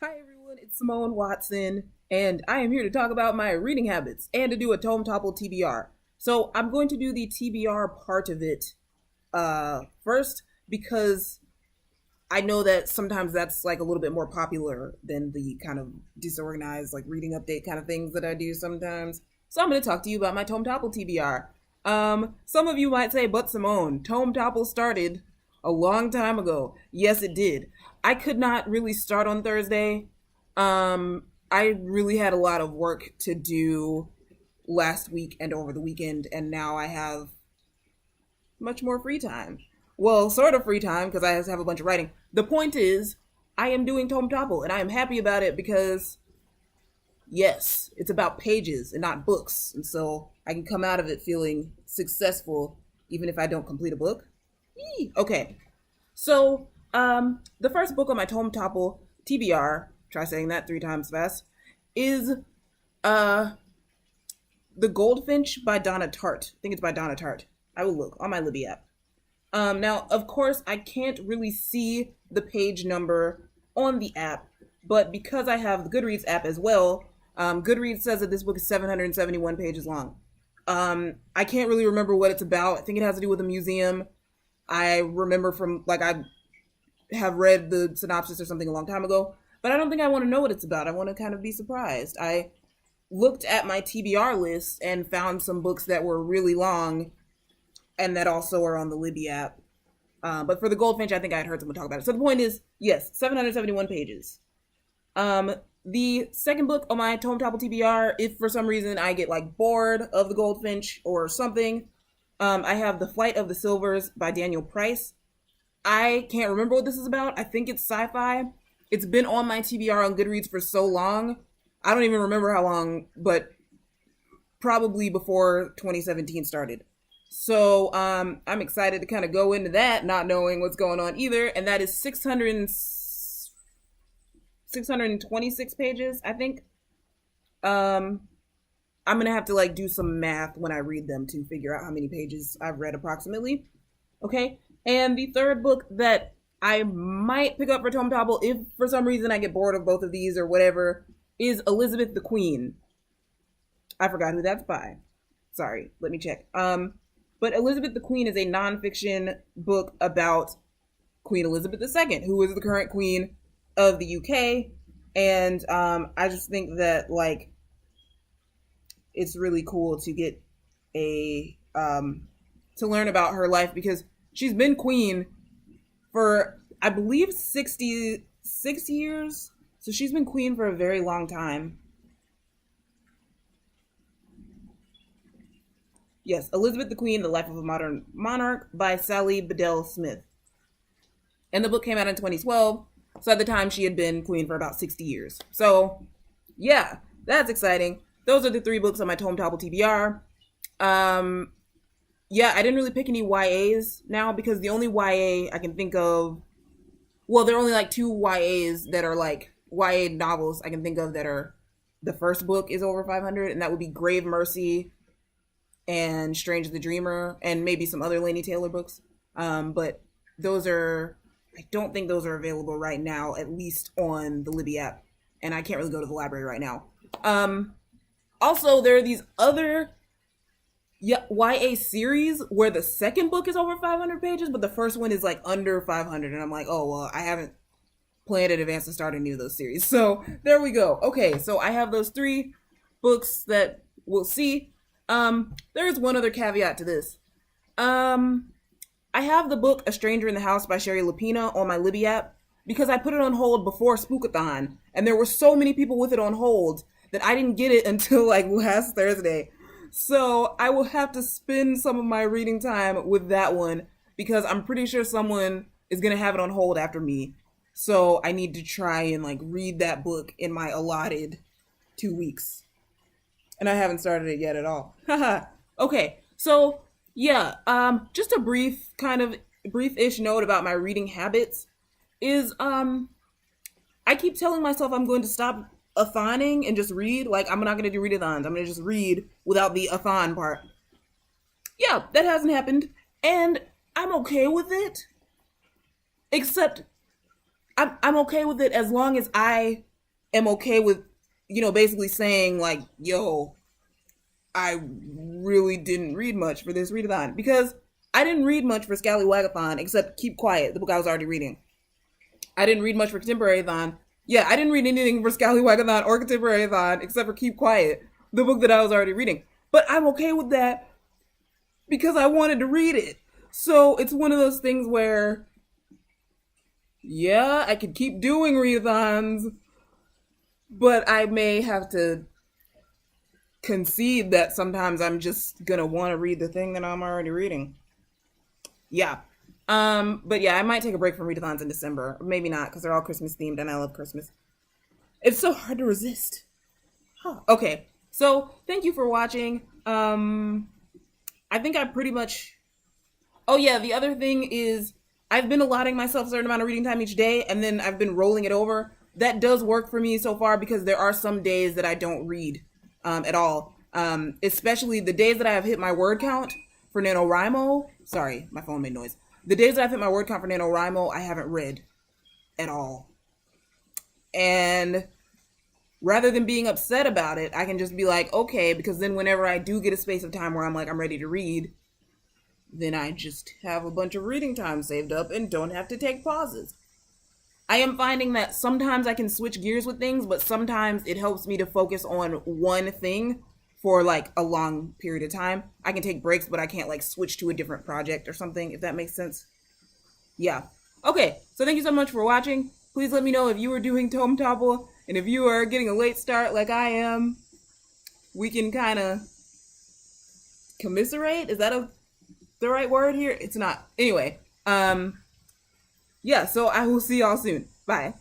Hi everyone, it's Simone Watson, and I am here to talk about my reading habits and to do a Topple TBR. So I'm going to do the TBR part of it first because I know that sometimes that's like a little bit more popular than the kind of disorganized like reading update kind of things that I do sometimes. So I'm going to talk to you about my Topple TBR. Some of you might say, but Simone, Topple started a long time ago. Yes, it did. I could not really start on Thursday. I really had a lot of work to do last week and over the weekend, and now I have much more free time. Well, sort of free time because I have a bunch of writing. The point is, I am doing Topple, and I am happy about it because, yes, it's about pages and not books, and so I can come out of it feeling successful even if I don't complete a book. Yee. Okay, so the first book on my Topple TBR, try saying that 3 times fast, is uh The Goldfinch by Donna Tartt. I think it's by Donna Tartt. I will look on my Libby app. Now, of course, I can't really see the page number on the app, but because I have the Goodreads app as well, Goodreads says that this book is 771 pages long. I can't really remember what it's about. I think it has to do with a museum. I remember from, like, I have read the synopsis or something a long time ago, but I don't think I want to know what it's about. I want to kind of be surprised. I looked at my TBR list and found some books that were really long and that also are on the Libby app. But for The Goldfinch, I think I had heard someone talk about it. So the point is, yes, 771 pages. The second book on my Topple TBR, if for some reason I get like bored of The Goldfinch or something, I have The Flight of the Silvers by Daniel Price. I can't remember what this is about. I think it's sci-fi. It's been on my TBR on Goodreads for so long. I don't even remember how long, but probably before 2017 started. So I'm excited to kind of go into that, not knowing what's going on either. And that is 626 pages, I think. I'm going to have to like do some math when I read them to figure out how many pages I've read approximately. Okay. And the third book that I might pick up for Topple, if for some reason I get bored of both of these or whatever, is Elizabeth the Queen. I forgot who that's by. Sorry, let me check. But Elizabeth the Queen is a nonfiction book about Queen Elizabeth II, who is the current queen of the UK. And I just think that like it's really cool to get a to learn about her life because she's been queen for, I believe, 66 years. So she's been queen for a very long time. Yes, Elizabeth the Queen, The Life of a Modern Monarch by Sally Bedell Smith. And the book came out in 2012. So at the time, she had been queen for about 60 years. So, yeah, that's exciting. Those are the 3 books on my Topple TBR. Yeah, I didn't really pick any YAs now because the only YA I can think of, well, there are only like 2 YAs that are like YA novels I can think of that are, the first book is over 500, and that would be Grave Mercy and Strange the Dreamer, and maybe some other Laini Taylor books. But those are, I don't think those are available right now, at least on the Libby app, and I can't really go to the library right now. Also, there are these other YA series where the second book is over 500 pages, but the first one is like under 500, and I'm like, oh, well, I haven't planned in advance to start any of those series. So there we go. Okay, so I have those 3 books that we'll see. There is one other caveat to this. I have the book A Stranger in the House by Sherry Lapina on my Libby app because I put it on hold before Spookathon, and there were so many people with it on hold that I didn't get it until like last Thursday. So I will have to spend some of my reading time with that one because I'm pretty sure someone is going to have it on hold after me. So I need to try and like read that book in my allotted 2 weeks. And I haven't started it yet at all. Okay, so yeah, just a brief-ish note about my reading habits is I keep telling myself I'm going to stop a-thoning and just read. Like, I'm not going to do readathons. I'm going to just read without the a-thon part. Yeah, that hasn't happened. And I'm okay with it. Except, I'm okay with it as long as I am okay with, basically saying like, yo, I really didn't read much for this readathon, because I didn't read much for Scallywagathon except Keep Quiet, the book I was already reading. I didn't read much for Contemporary-thon. Yeah, I didn't read anything for Scallywagathon or Contemporary-thon except for Keep Quiet, the book that I was already reading. But I'm okay with that because I wanted to read it. So it's one of those things where, yeah, I could keep doing readathons, but I may have to concede that sometimes I'm just gonna want to read the thing that I'm already reading. Yeah. But yeah, I might take a break from readathons in December. Or maybe not, because they're all Christmas themed and I love Christmas. It's so hard to resist. Huh. Okay. So thank you for watching. I think I pretty much, oh yeah, the other thing is I've been allotting myself a certain amount of reading time each day, and then I've been rolling it over. That does work for me so far, because there are some days that I don't read at all. Especially the days that I have hit my word count for NaNoWriMo. Sorry, my phone made noise. The days that I've hit my word count for NaNoWriMo, I haven't read at all. And rather than being upset about it, I can just be like, okay, because then whenever I do get a space of time where I'm like, I'm ready to read, then I just have a bunch of reading time saved up and don't have to take pauses. I am finding that sometimes I can switch gears with things, but sometimes it helps me to focus on one thing for like a long period of time. I can take breaks, but I can't like switch to a different project or something, if that makes sense. Yeah. Okay, so thank you so much for watching. Please let me know if you are doing Tome Topple, and if you are getting a late start like I am, we can kind of commiserate. Is that the right word here? It's not. Anyway, yeah, so I will see y'all soon. Bye.